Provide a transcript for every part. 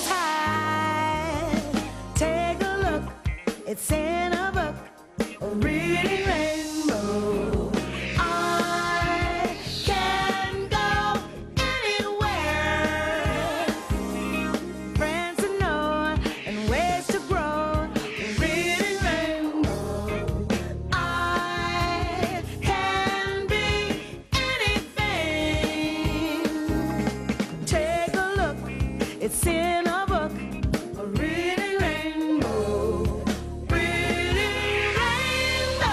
is high. Take a look, it's in a book, a reading rainbow. I can go anywhere. Friends to know and ways to grow, a reading rainbow. I can be anything. Take a look, it's in a book, a reading rainbow. Reading rainbow.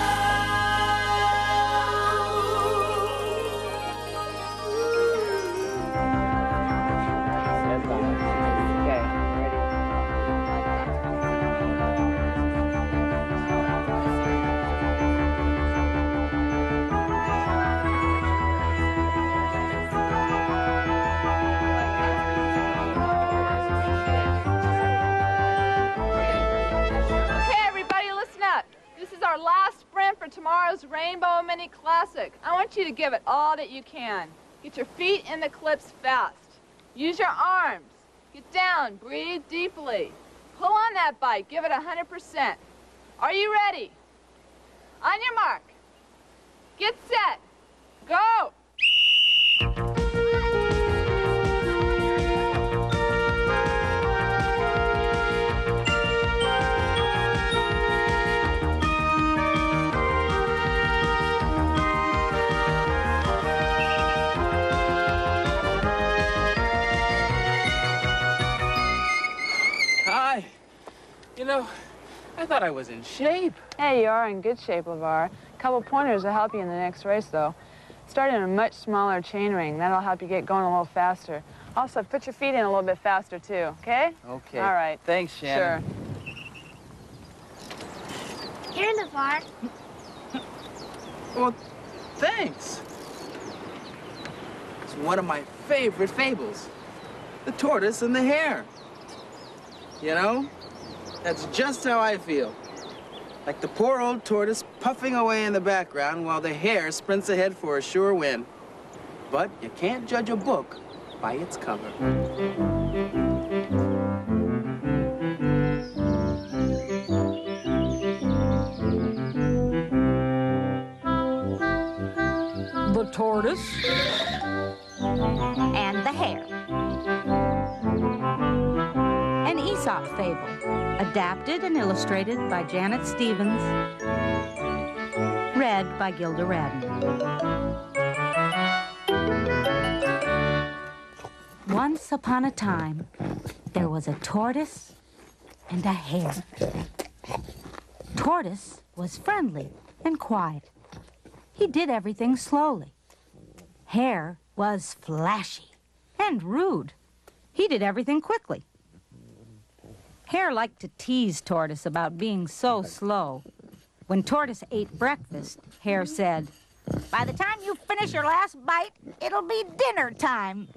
Okay, everybody, listen up. This is our last sprint for tomorrow's Rainbow Mini Classic. I want you to give it all that you can. Get your feet in the clips fast. Use your arms. Get down, breathe deeply. Pull on that bike, give it 100%. Are you ready? On your mark. Get set. Go! Hi. You know, I thought I was in shape. Hey, you are in good shape, 𝗟𝗏. A couple pointers will help you in the next race, though. Start in a much smaller chain ring. That'll help you get going a little faster. Also, put your feet in a little bit faster, too, okay? Okay. All right. Thanks, Shannon. Sure. Here, 𝗟𝗏. Well, thanks. It's one of my favorite fables. The tortoise and the hare. You know, that's just how I feel. Like the poor old tortoise puffing away in the background while the hare sprints ahead for a sure win. But you can't judge a book by its cover. The tortoise and the hare. An Aesop fable, adapted and illustrated by Janet Stevens, read by 𝗘𝗙𝗙𝗢𝗏. Once upon a time, there was a tortoise and a hare. Tortoise was friendly and quiet. He did everything slowly. Hare was flashy and rude. He did everything quickly. Hare liked to tease Tortoise about being so slow. When Tortoise ate breakfast, Hare said, "By the time you finish your last bite, it'll be dinner time."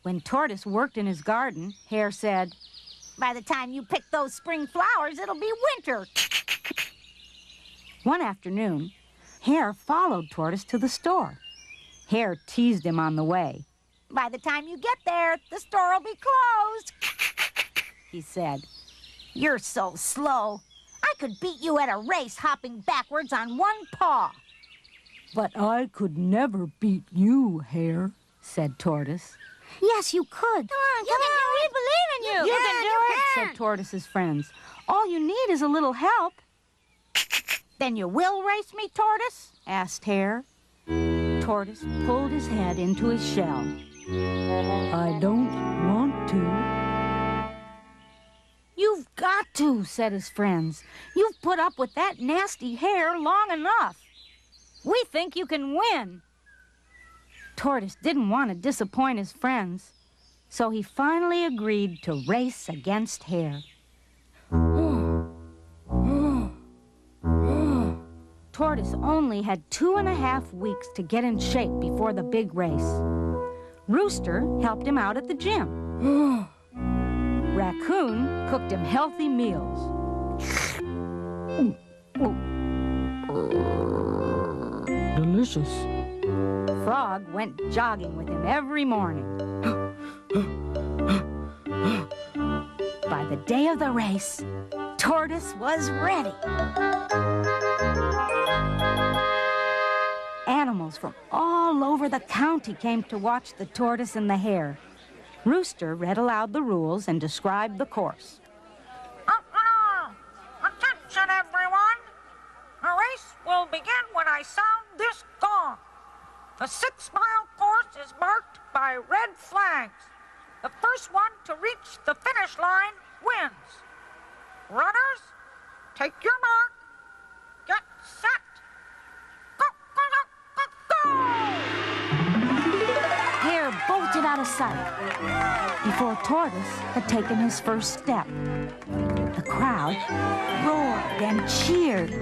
When Tortoise worked in his garden, Hare said, "By the time you pick those spring flowers, it'll be winter." One afternoon, Hare followed Tortoise to the store. Hare teased him on the way. "By the time you get there, the store will be closed," he said. "You're so slow. I could beat you at a race hopping backwards on one paw." But I could never beat you, Hare, said Tortoise. "Yes, you could. Come on, we believe in you. You can do it, said Tortoise's friends. "All you need is a little help." "Then you will race me, Tortoise?" asked Hare. Tortoise pulled his head into his shell. I don't want to. "You've got to," said his friends. "You've put up with that nasty hare long enough. We think you can win." Tortoise didn't want to disappoint his friends, so he finally agreed to race against Hare. Tortoise only had 2.5 weeks to get in shape before the big race. Rooster helped him out at the gym. Raccoon cooked him healthy meals. Delicious. Frog went jogging with him every morning. day of the race, Tortoise was ready. Animals from all over the county came to watch the tortoise and the hare. Rooster read aloud the rules and described the course. Attention, everyone! The race will begin when I sound this gong. The 6-mile course is marked by red flags. The first one to reach the finish line wins. Runners, take your mark. Get set. Go, go, go, go, go! Hare bolted out of sight before Tortoise had taken his first step. The crowd roared and cheered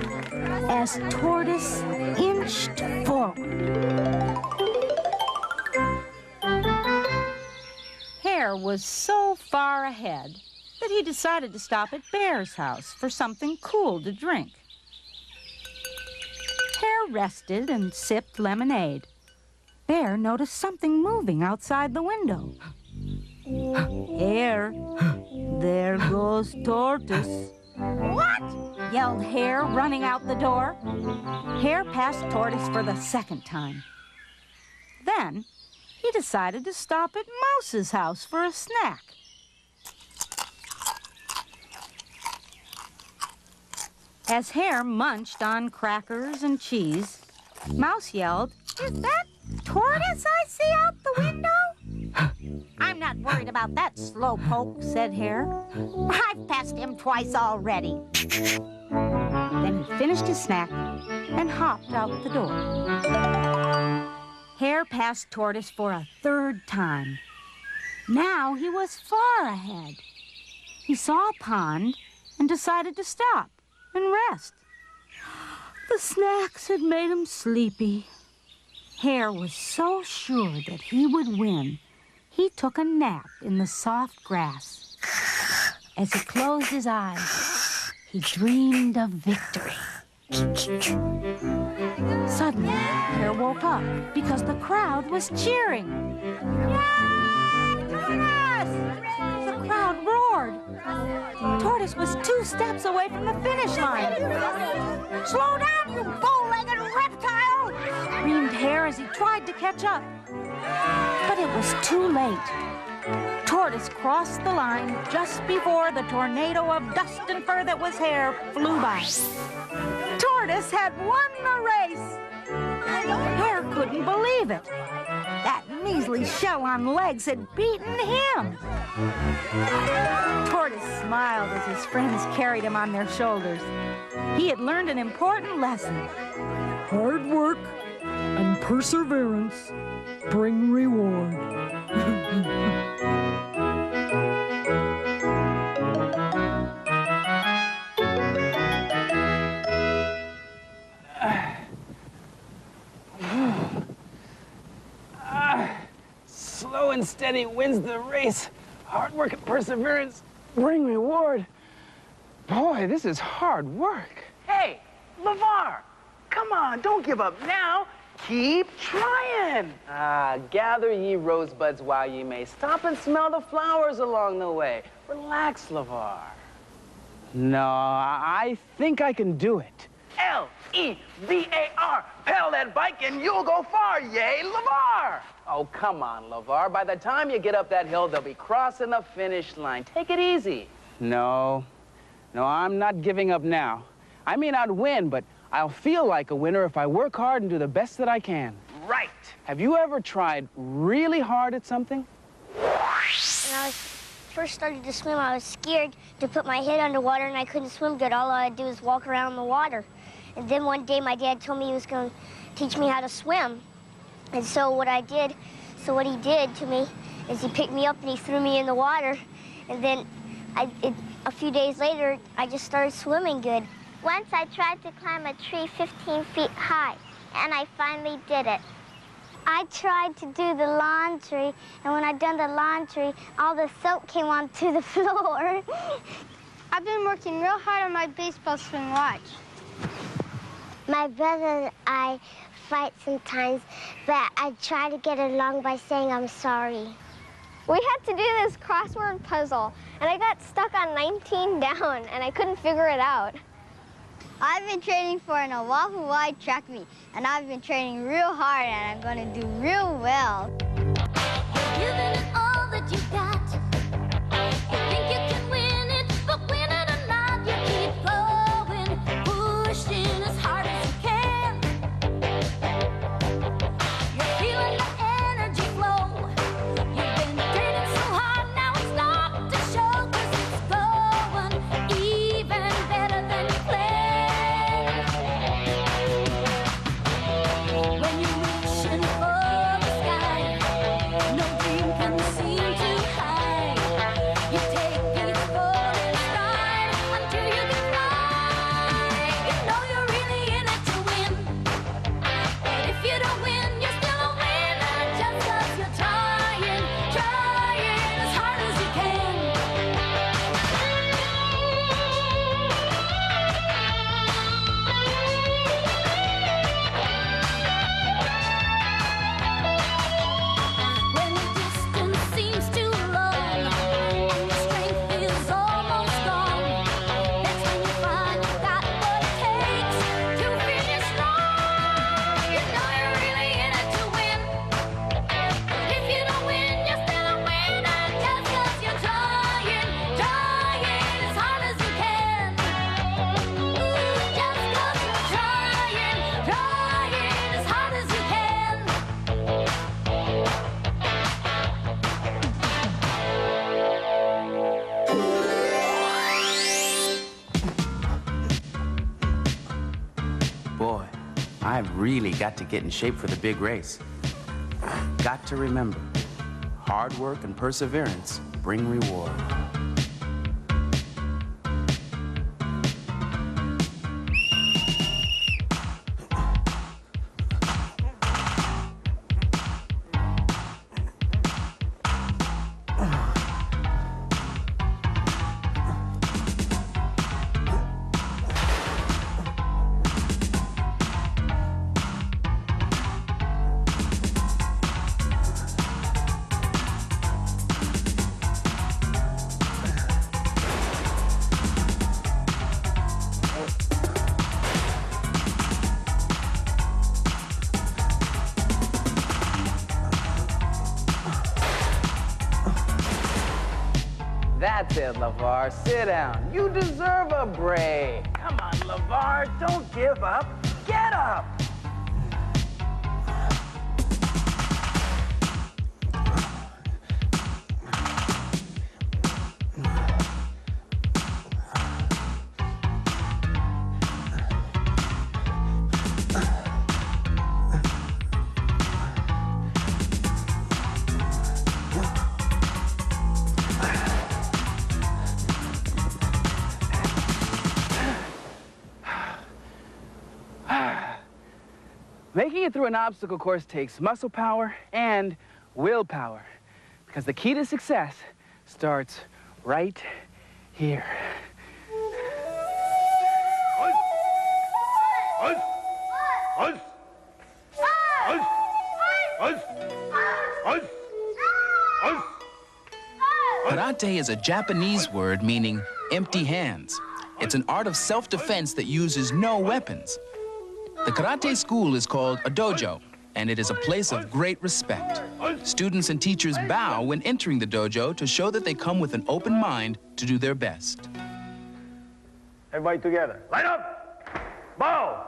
as Tortoise inched forward. Hare was so far ahead that he decided to stop at Bear's house for something cool to drink. Hare rested and sipped lemonade. Bear noticed something moving outside the window. Hare, there goes Tortoise. What? Yelled Hare, running out the door. Hare passed Tortoise for the second time. Then he decided to stop at Mouse's house for a snack. As Hare munched on crackers and cheese, Mouse yelled, Is that Tortoise I see out the window? I'm not worried about that slowpoke, said Hare. I've passed him twice already. Then he finished his snack and hopped out the door. Hare passed Tortoise for a third time. Now he was far ahead. He saw a pond and decided to stop and rest. The snacks had made him sleepy. Hare was so sure that he would win, he took a nap in the soft grass. As he closed his eyes, he dreamed of victory. Suddenly, Hare woke up because the crowd was cheering. Yay, Tortoise! The crowd roared. Tortoise was 2 steps away from the finish line. Slow down, you bow-legged reptile! Screamed Hare as he tried to catch up. But it was too late. Tortoise crossed the line just before the tornado of dust and fur that was Hare flew by. Tortoise had won the race. Hare couldn't believe it. That measly shell on legs had beaten him. Tortoise smiled as his friends carried him on their shoulders. He had learned an important lesson. Hard work and perseverance bring reward. Slow and steady wins the race. Hard work and perseverance bring reward. Boy, this is hard work. Hey, LeVar, come on, don't give up now. Keep trying. Gather ye rosebuds while ye may. Stop and smell the flowers along the way. Relax, LeVar. No, I think I can do it. L-E-V-A-R. Pedal that bike and you'll go far. Yay, LeVar. Oh, come on, LeVar. By the time you get up that hill, they'll be crossing the finish line. Take it easy. No, I'm not giving up now. I may not win, but I'll feel like a winner if I work hard and do the best that I can. Right. Have you ever tried really hard at something? When I first started to swim, I was scared to put my head underwater, and I couldn't swim good. All I'd do was walk around in the water. And then one day, my dad told me he was going to teach me how to swim. And so what he did to me is he picked me up and he threw me in the water. And then a few days later, I just started swimming good. Once I tried to climb a tree 15 feet high, and I finally did it. I tried to do the laundry, and when I'd done the laundry, all the soap came onto the floor. I've been working real hard on my baseball swing. Watch. My brother and I fight sometimes, but I try to get along by saying I'm sorry. We had to do this crossword puzzle, and I got stuck on 19 down, and I couldn't figure it out. I've been training for an 𝗥𝗶𝗱𝗡 track meet, and I've been training real hard, and I'm going to do real well. Giving it all that you got. You think you can win it, but win it or not, you keep going, pushing as hard as you can. You're feeling the energy flow. You've been training so hard, now it's starting to show, 'cause it's going even better than you planned. When you're reaching for the sky, no dream can seem too high. You take each falling stride until you can fly. You know you're really in it to win. But if you don't win, you're still a winner, just 'cause you're trying, trying as hard as you can. When the distance seems too long and your strength feels almost gone, that's when you find you got what it takes to finish strong. You know you're really in it to win. But if you don't win, you're still a winner, just 'cause you're trying, trying as hard as you can. Just 'cause you're trying, trying as hard as you can. Boy, I've really got to get in shape for the big race. Got to remember, hard work and perseverance bring reward. That's it, 𝗲𝗲. Sit down. You deserve a break. Come on, 𝗲𝗲. Don't give up. Get up. Making it through an obstacle course takes muscle power and willpower, because the key to success starts right here. Karate is a Japanese word meaning empty hands. It's an art of self-defense that uses no weapons. The karate school is called a dojo, and it is a place of great respect. Students and teachers bow when entering the dojo to show that they come with an open mind to do their best. Everybody together. Line up! Bow!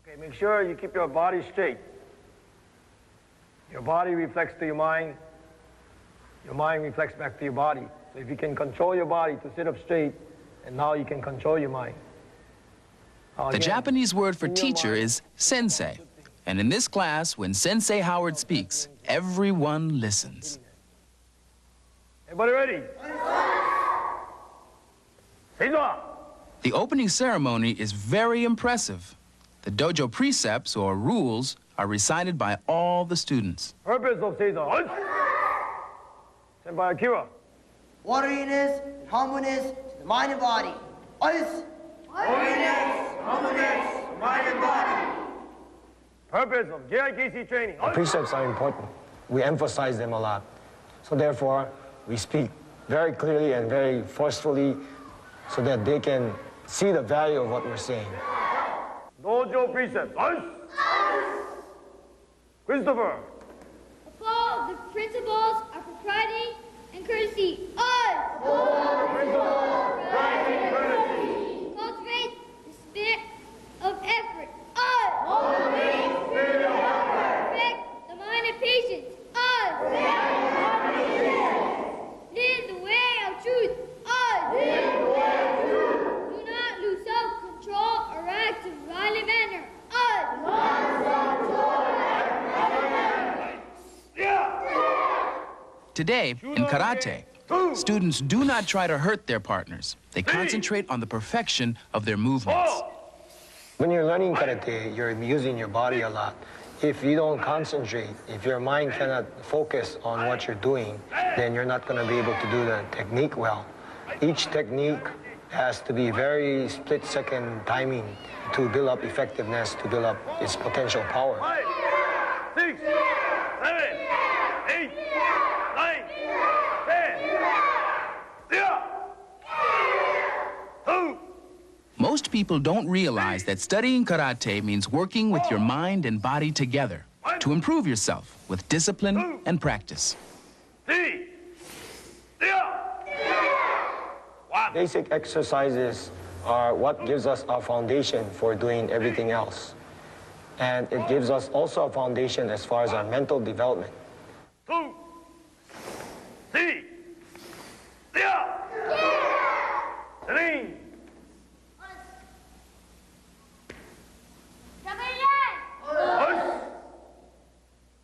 Okay, make sure you keep your body straight. Your body reflects to your mind. Your mind reflects back to your body. So if you can control your body to sit up straight, and now you can control your mind. The Japanese word for teacher is sensei. And in this class, when Sensei Howard speaks, everyone listens. Everybody ready? The opening ceremony is very impressive. The dojo precepts, or rules, are recited by all the students. Purpose of 𝗧𝗏. Senpai Akira. Orderliness and harmonious to the mind and body. Orderliness, harmonious, mind and body. Purpose of 𝗥𝗏𝗀𝗀𝗡 training. The precepts are important. we emphasize them a lot. So therefore, we speak very clearly and very forcefully so that they can see the value of what we're saying. Dojo precept. Christopher. Follow the principles of propriety and courtesy. Cultivate the spirit of effort. Perfect the mind of patience. Live the way of truth. Do not lose self-control or act in violent manner. Today, in karate, students do not try to hurt their partners. They concentrate on the perfection of their movements. When you're learning karate, you're using your body a lot. If you don't concentrate, if your mind cannot focus on what you're doing, then you're not going to be able to do the technique well. Each technique has to be very split-second timing to build up effectiveness, to build up its potential power. 5, 6, 7, 8, 9, 10. Most people don't realize that studying karate means working with your mind and body together to improve yourself with discipline and practice. Basic exercises are what gives us a foundation for doing everything else. And it gives us also a foundation as far as our mental development. 2, 3, 3.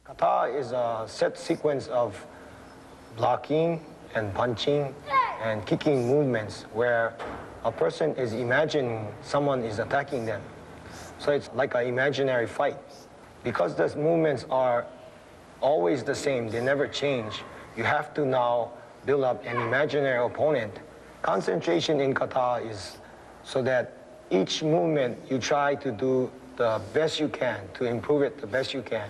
Kata is a set sequence of blocking and punching and kicking movements where a person is imagining someone is attacking them. So it's like an imaginary fight. Because those movements are always the same, they never change, you have to now build up an imaginary opponent. Concentration in kata is so that each movement you try to do the best you can, to improve it the best you can.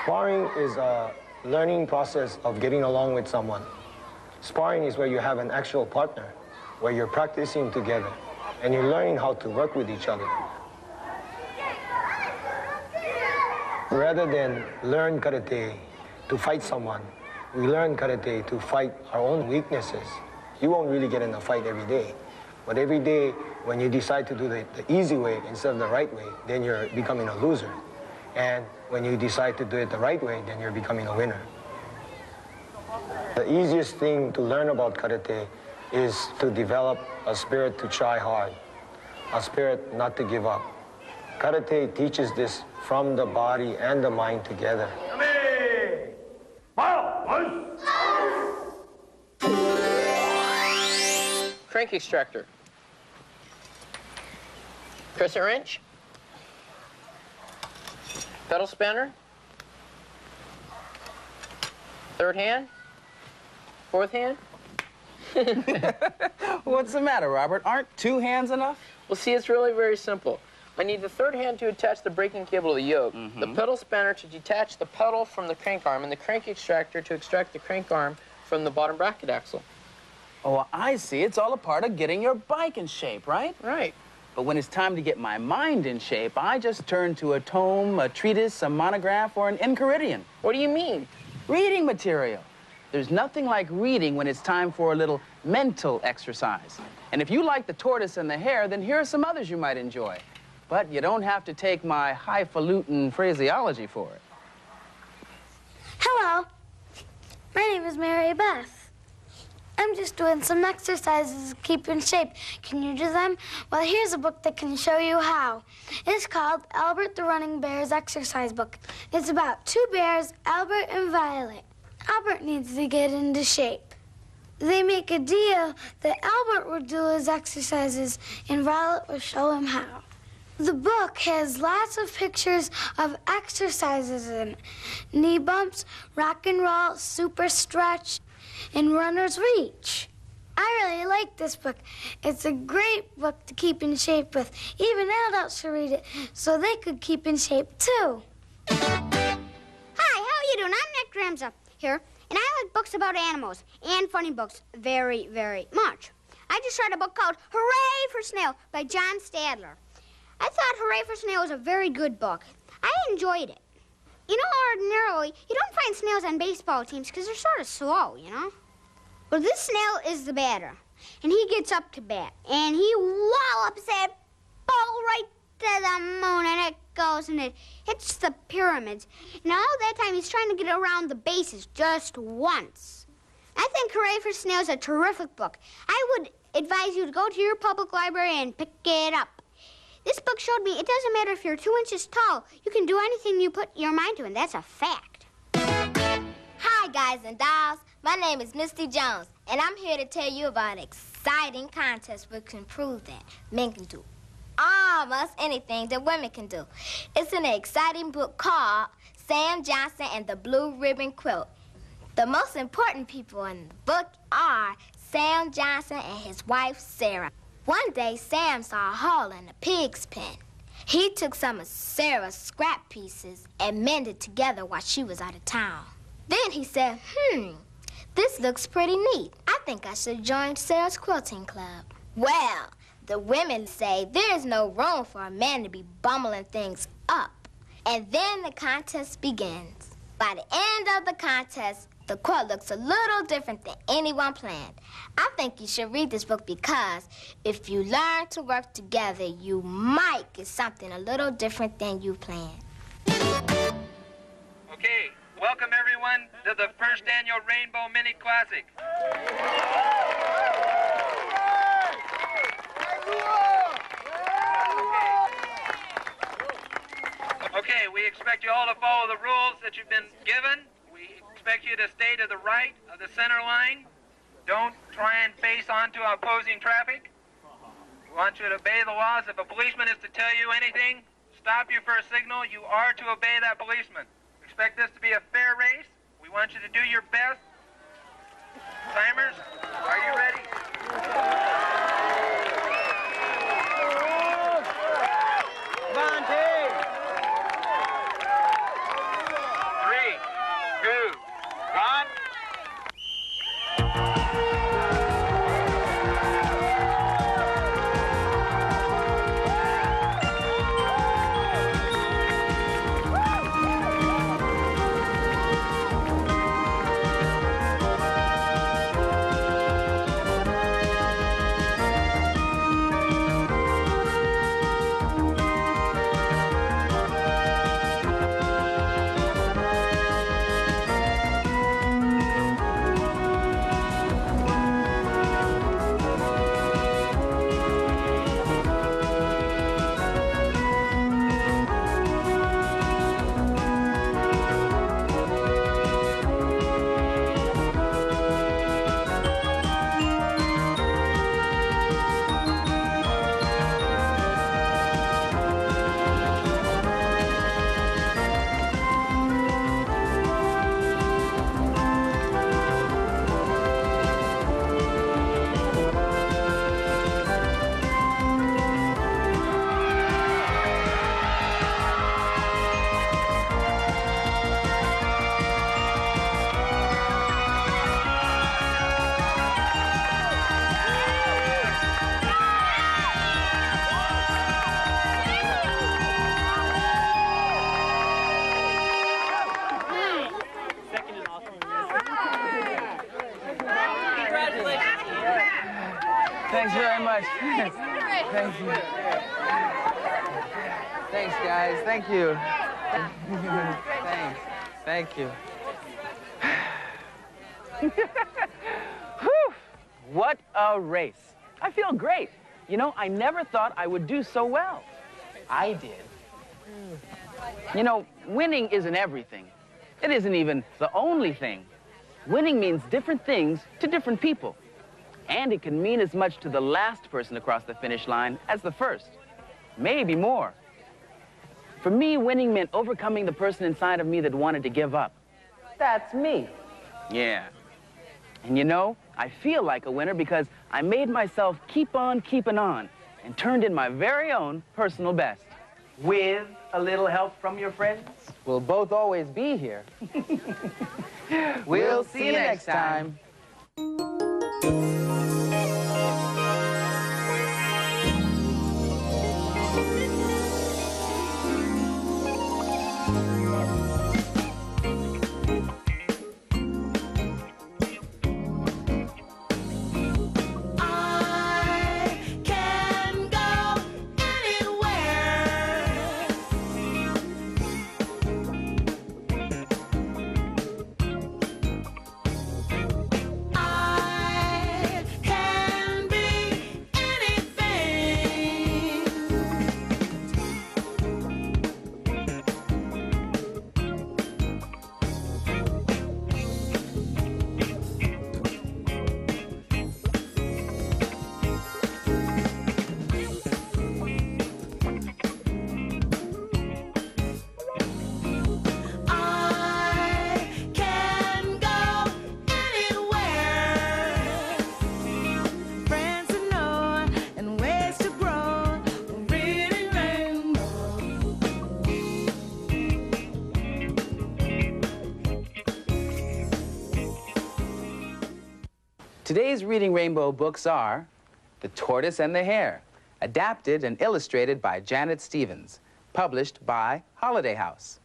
Sparring is a learning process of getting along with someone. Sparring is where you have an actual partner, where you're practicing together, and you're learning how to work with each other. Rather than learn karate to fight someone, we learn karate to fight our own weaknesses. You won't really get in a fight every day, but every day when you decide to do the easy way instead of the right way, then you're becoming a loser. And when you decide to do it the right way, then you're becoming a winner. The easiest thing to learn about karate is to develop a spirit to try hard, a spirit not to give up. Karate teaches this from the body and the mind together. Crank extractor. Crescent wrench. Pedal spanner. Third hand. Fourth hand. What's the matter, Robert? Aren't 2 hands enough? Well, see, it's really very simple. I need the third hand to attach the braking cable to the yoke, the pedal spanner to detach the pedal from the crank arm, and the crank extractor to extract the crank arm from the bottom bracket axle. Oh, I see. It's all a part of getting your bike in shape, right? Right. But when it's time to get my mind in shape, I just turn to a tome, a treatise, a monograph, or an enchiridion. What do you mean? Reading material. There's nothing like reading when it's time for a little mental exercise. And if you like The Tortoise and the Hare, then here are some others you might enjoy. But you don't have to take my highfalutin phraseology for it. Hello. My name is Mary Beth. I'm just doing some exercises to keep in shape. Can you do them? Well, here's a book that can show you how. It's called Albert the Running Bear's Exercise Book. It's about two bears, Albert and Violet. Albert needs to get into shape. They make a deal that Albert will do his exercises and Violet will show him how. The book has lots of pictures of exercises in it. Knee bumps, rock and roll, super stretch, and runner's reach. I really like this book. It's a great book to keep in shape with. Even adults should read it so they could keep in shape too. Hi, how are you doing? I'm Nick Gramza here, and I like books about animals and funny books very, very much. I just read a book called Hooray for Snail by John Stadler. I thought Hooray for Snail was a very good book. I enjoyed it. You know, ordinarily, you don't find snails on baseball teams because they're sort of slow, you know? Well, this snail is the batter, and he gets up to bat, and he wallops that ball right to the moon, and it goes, and it hits the pyramids. And all that time, he's trying to get around the bases just once. I think Hooray for Snail is a terrific book. I would advise you to go to your public library and pick it up. This book showed me it doesn't matter if you're 2 inches tall. You can do anything you put your mind to, and that's a fact. Hi, guys and dolls. My name is Misty Jones, and I'm here to tell you about an exciting contest which can prove that men can do almost anything that women can do. It's an exciting book called Sam Johnson and the Blue Ribbon Quilt. The most important people in the book are Sam Johnson and his wife, Sarah. One day, Sam saw a hole in a pig's pen. He took some of Sarah's scrap pieces and mended together while she was out of town. Then he said, this looks pretty neat. I think I should join Sarah's quilting club. Well, the women say there's no room for a man to be bumbling things up. And then the contest begins. By the end of the contest, the quilt looks a little different than anyone planned. I think you should read this book because if you learn to work together, you might get something a little different than you planned. Okay, welcome everyone to the first annual Rainbow Mini Classic. Okay, we expect you all to follow the rules that you've been given. We expect you to stay to the right of the center line. Don't try and face onto opposing traffic. We want you to obey the laws. If a policeman is to tell you anything, stop you for a signal, you are to obey that policeman. We expect this to be a fair race. We want you to do your best. Timers, are you ready? Monty! 3, 2, 1. Thanks very much. Thank you. Thanks, guys. Thank you. Thanks. Thank you. Whew! What a race. I feel great. You know, I never thought I would do so well. I did. You know, winning isn't everything. It isn't even the only thing. Winning means different things to different people. And it can mean as much to the last person across the finish line as the first. Maybe more. For me, winning meant overcoming the person inside of me that wanted to give up. That's me. Yeah. And you know, I feel like a winner because I made myself keep on keeping on and turned in my very own personal best. With a little help from your friends. We'll both always be here. We'll see you next time. Today's Reading Rainbow books are The Tortoise and the Hare, adapted and illustrated by Janet Stevens, published by Holiday House.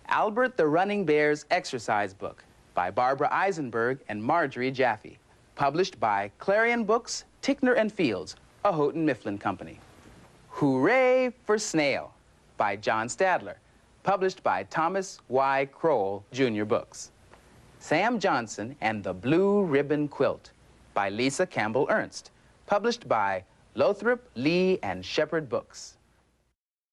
Albert the Running Bear's Exercise Book by Barbara Eisenberg and Marjorie Jaffe, published by Clarion Books, Ticknor and Fields, a Houghton Mifflin company. Hooray for Snail by John Stadler, published by Thomas Y. Crowell Jr. Books. Sam Johnson and the Blue Ribbon Quilt by Lisa Campbell Ernst, published by Lothrop, Lee, and Shepherd Books.